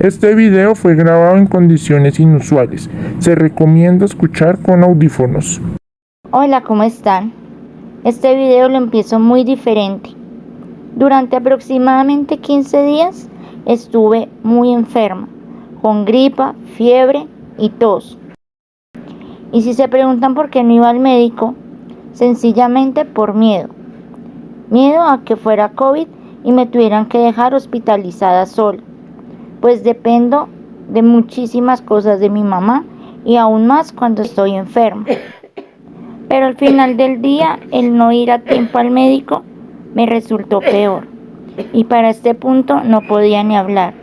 Este video fue grabado en condiciones inusuales. Se recomienda escuchar con audífonos. Hola, ¿cómo están? Este video lo empiezo muy diferente. Durante aproximadamente 15 días estuve muy enferma, con gripa, fiebre y tos. Y si se preguntan por qué no iba al médico, sencillamente por miedo. Miedo a que fuera COVID y me tuvieran que dejar hospitalizada sola, pues dependo de muchísimas cosas de mi mamá y aún más cuando estoy enferma. Pero al final del día, el no ir a tiempo al médico me resultó peor. Y para este punto no podía ni hablar.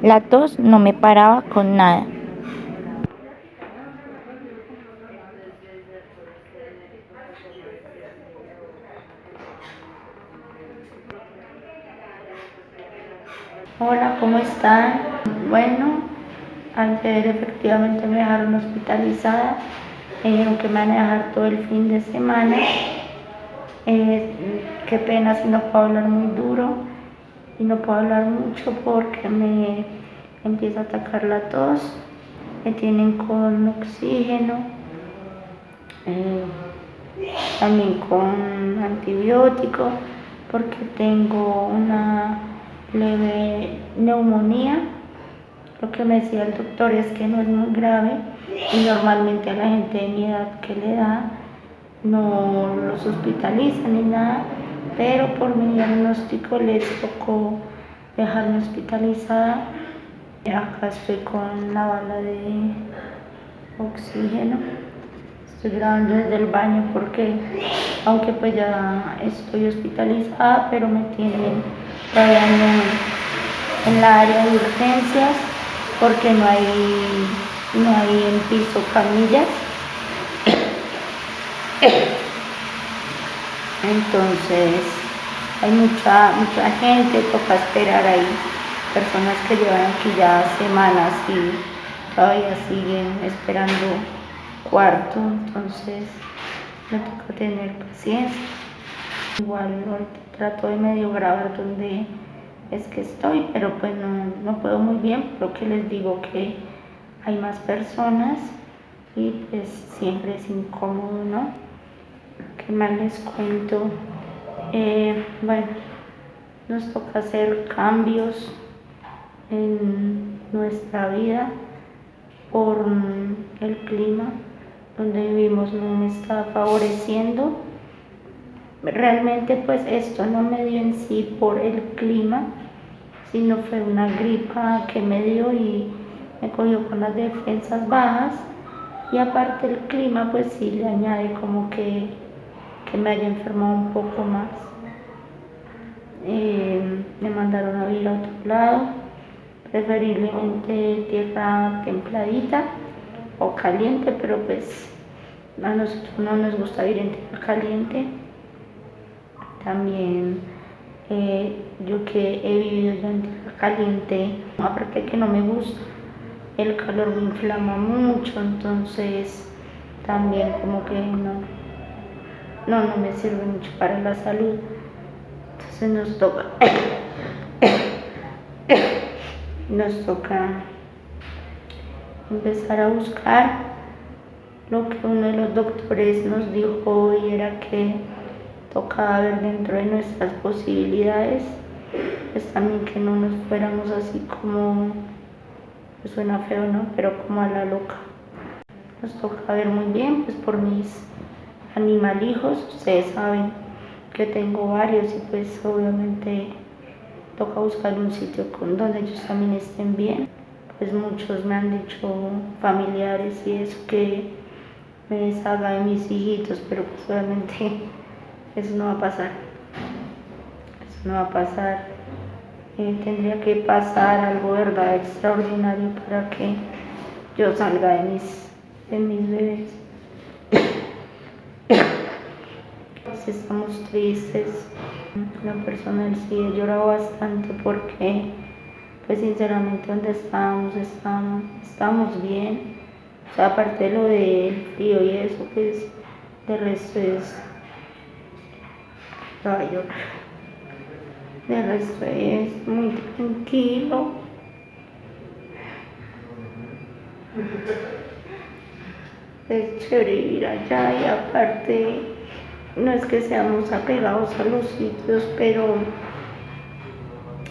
La tos no me paraba con nada. Hola, ¿cómo están? Bueno, ayer efectivamente me dejaron hospitalizada. Me dijeron que me van a dejar todo el fin de semana. Qué pena si no puedo hablar muy duro y no puedo hablar mucho porque me empieza a atacar la tos. Me tienen con oxígeno, también con antibiótico porque tengo una leve neumonía. Lo que me decía el doctor es que no es muy grave y normalmente a la gente de mi edad que le da no los hospitalizan ni nada, pero por mi diagnóstico les tocó dejarme hospitalizada. Acá estoy con la bala de oxígeno. Estoy grabando desde el baño porque, aunque pues ya estoy hospitalizada, pero me tienen todavía en la área de urgencias porque no hay en piso camillas. Entonces hay mucha gente, toca esperar ahí, personas que llevan aquí ya semanas y todavía siguen esperando cuarto, entonces me toca tener paciencia. Igual ahorita trato de medio grabar donde es que estoy, pero pues no puedo muy bien, lo que les digo que hay más personas y pues siempre es incómodo, ¿no? ¿Qué más les cuento? Bueno, nos toca hacer cambios en nuestra vida por el clima donde vivimos no me está favoreciendo. Realmente pues esto no me dio en sí por el clima, sino fue una gripa que me dio y me cogió con las defensas bajas, y aparte el clima pues sí le añade como que me haya enfermado un poco más. Me mandaron a vivir a otro lado, preferiblemente tierra templadita o caliente, pero pues a nosotros no nos gusta vivir en tierra caliente. También yo que he vivido ya en tierra caliente, aparte de que no me gusta, el calor me inflama mucho, entonces también como que no me sirve mucho para la salud. Entonces nos toca empezar a buscar lo que uno de los doctores nos dijo hoy, era que tocaba ver dentro de nuestras posibilidades, pues también que no nos fuéramos así como, pues suena feo, ¿no? Pero como a la loca. Nos toca ver muy bien, pues por mis animalijos, ustedes saben que tengo varios y pues obviamente toca buscar un sitio donde ellos también estén bien. Pues muchos me han dicho, familiares y eso, que me deshaga de mis hijitos, pero pues obviamente eso no va a pasar. Eso no va a pasar. Tendría que pasar algo, verdad, extraordinario para que yo salga de mis bebés. Pues estamos tristes. En lo personal sí he llorado bastante porque pues sinceramente donde estamos bien. O sea, aparte de lo del frío y eso, pues de resto de resto es muy tranquilo. Es chévere vivir allá y aparte no es que seamos apegados a los sitios, pero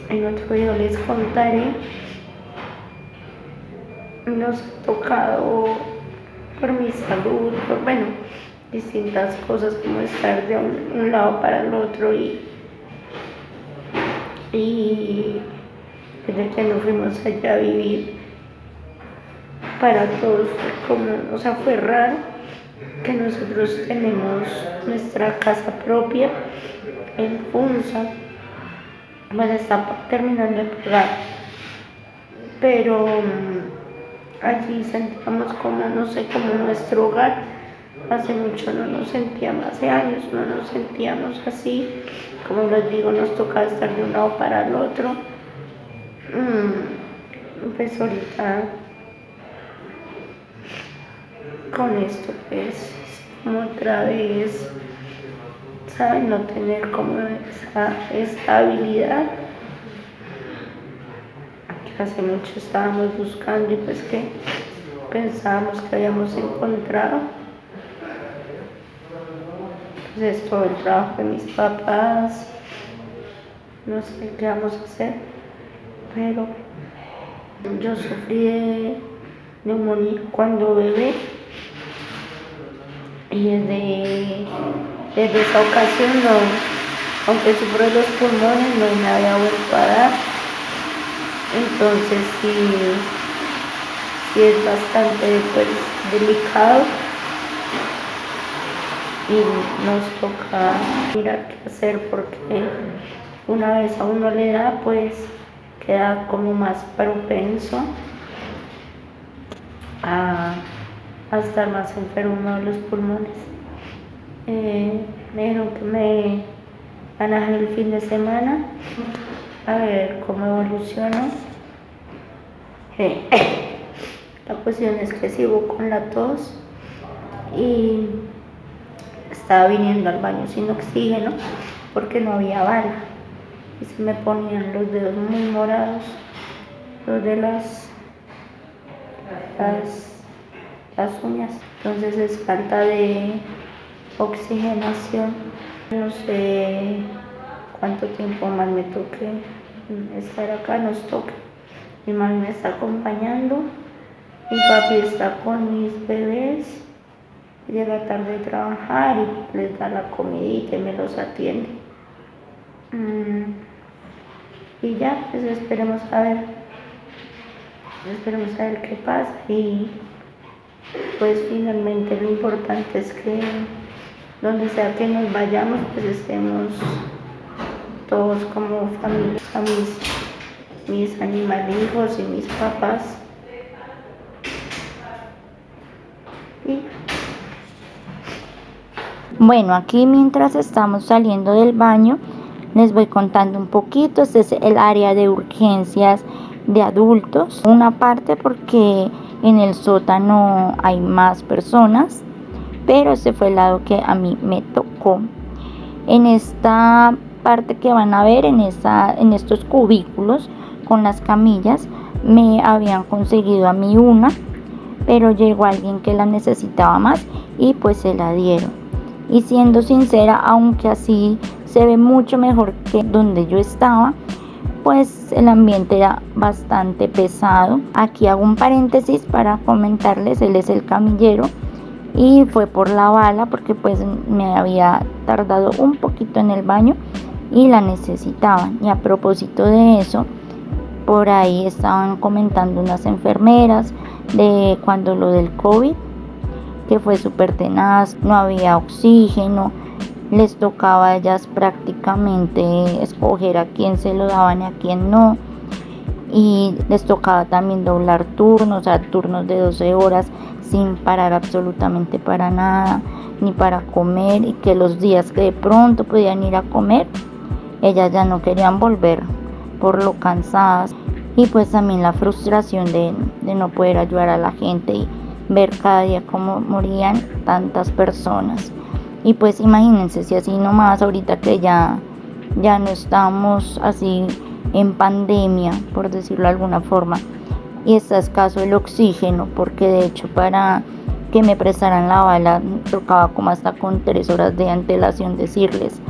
en otro video les contaré, nos ha tocado por mi salud, por bueno, distintas cosas como estar de un lado para el otro y desde que nos fuimos allá a vivir, para todos fue como, o sea, fue raro que nosotros tenemos nuestra casa propia en Funza, pues está terminando de pagar, pero allí sentíamos como, no sé, como nuestro hogar. Hace mucho no nos sentíamos, hace años no nos sentíamos así, como les digo, nos tocaba estar de un lado para el otro. Pues ahorita con esto pues como otra vez, ¿saben? No tener como esa estabilidad que hace mucho estábamos buscando y pues que pensábamos que habíamos encontrado. Entonces todo el trabajo de mis papás, no sé qué vamos a hacer, pero yo sufrí de neumonía cuando bebé y desde esa ocasión no, aunque sufro de los pulmones, no me había vuelto a dar. Entonces sí es bastante pues delicado y nos toca mirar qué hacer porque una vez a uno le da pues queda como más propenso a estar más enfermo de los pulmones. Me dijeron que me van a dejar el fin de semana a ver cómo evoluciono. La cuestión es que sigo con la tos y estaba viniendo al baño sin oxígeno porque no había bala y se me ponían los dedos muy morados, los de las uñas. Entonces es falta de oxigenación. No sé cuánto tiempo más me toque estar acá, nos toca. Mi mami me está acompañando, mi papi está con mis bebés, llega tarde de trabajar y les da la comidita y me los atiende. Y ya, pues esperemos a ver qué pasa y pues finalmente lo importante es que donde sea que nos vayamos pues estemos todos como familia, a mis animalijos y mis papás. Bueno, aquí mientras estamos saliendo del baño, les voy contando un poquito. Este es el área de urgencias de adultos. Una parte porque en el sótano hay más personas, pero este fue el lado que a mí me tocó. En esta parte que van a ver, en estos cubículos con las camillas, me habían conseguido a mí una, pero llegó alguien que la necesitaba más y pues se la dieron. Y siendo sincera, aunque así se ve mucho mejor que donde yo estaba, pues el ambiente era bastante pesado. Aquí hago un paréntesis para comentarles, él es el camillero y fue por la bala porque pues me había tardado un poquito en el baño y la necesitaban. Y a propósito de eso, por ahí estaban comentando unas enfermeras de cuando lo del COVID, que fue súper tenaz, no había oxígeno, les tocaba a ellas prácticamente escoger a quién se lo daban y a quién no, y les tocaba también doblar turnos, o sea, turnos de 12 horas sin parar absolutamente para nada, ni para comer, y que los días que de pronto podían ir a comer, ellas ya no querían volver por lo cansadas, y pues también la frustración de no poder ayudar a la gente y ver cada día cómo morían tantas personas. Y pues imagínense si así nomás ahorita que ya no estamos así en pandemia, por decirlo de alguna forma, y está escaso el oxígeno, porque de hecho para que me prestaran la bala tocaba como hasta con 3 horas de antelación decirles.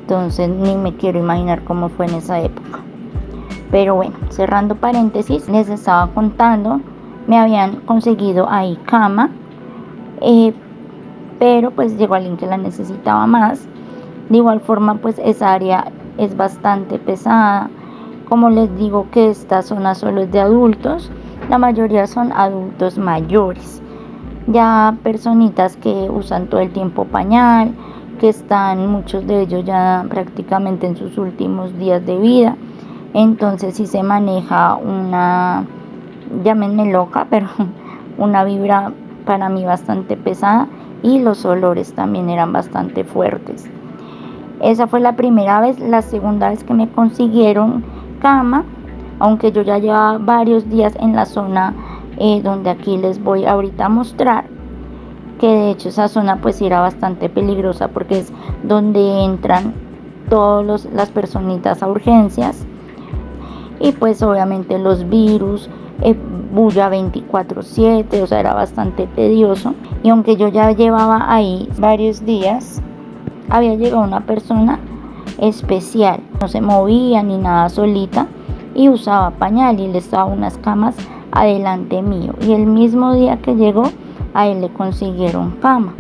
Entonces ni me quiero imaginar cómo fue en esa época. Pero bueno, cerrando paréntesis, les estaba contando, me habían conseguido ahí cama, pero pues llegó alguien que la necesitaba más. De igual forma, pues esa área es bastante pesada. Como les digo que esta zona solo es de adultos, la mayoría son adultos mayores, ya personitas que usan todo el tiempo pañal, que están muchos de ellos ya prácticamente en sus últimos días de vida. Entonces sí se maneja una, llámenme loca, pero una vibra para mí bastante pesada, y los olores también eran bastante fuertes. Esa fue la primera vez. La segunda vez que me consiguieron cama, aunque yo ya llevaba varios días en la zona donde aquí les voy ahorita a mostrar, que de hecho esa zona pues era bastante peligrosa porque es donde entran todas las personitas a urgencias, y pues obviamente los virus, bulla 24/7, o sea, era bastante tedioso. Y aunque yo ya llevaba ahí varios días, había llegado una persona especial, no se movía ni nada, solita, y usaba pañal, y le estaba unas camas adelante mío, y el mismo día que llegó a él le consiguieron cama.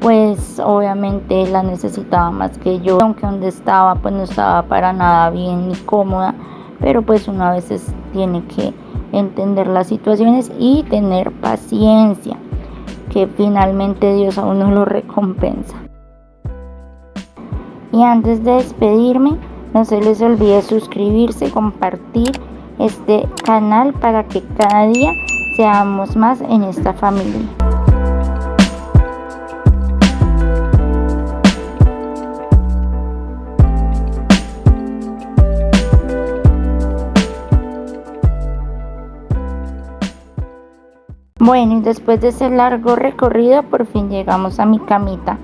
Pues obviamente la necesitaba más que yo, aunque donde estaba pues no estaba para nada bien ni cómoda, pero pues uno a veces tiene que entender las situaciones y tener paciencia, que finalmente Dios a uno lo recompensa. Y antes de despedirme, no se les olvide suscribirse, compartir este canal para que cada día seamos más en esta familia. Bueno, y después de ese largo recorrido, por fin llegamos a mi camita.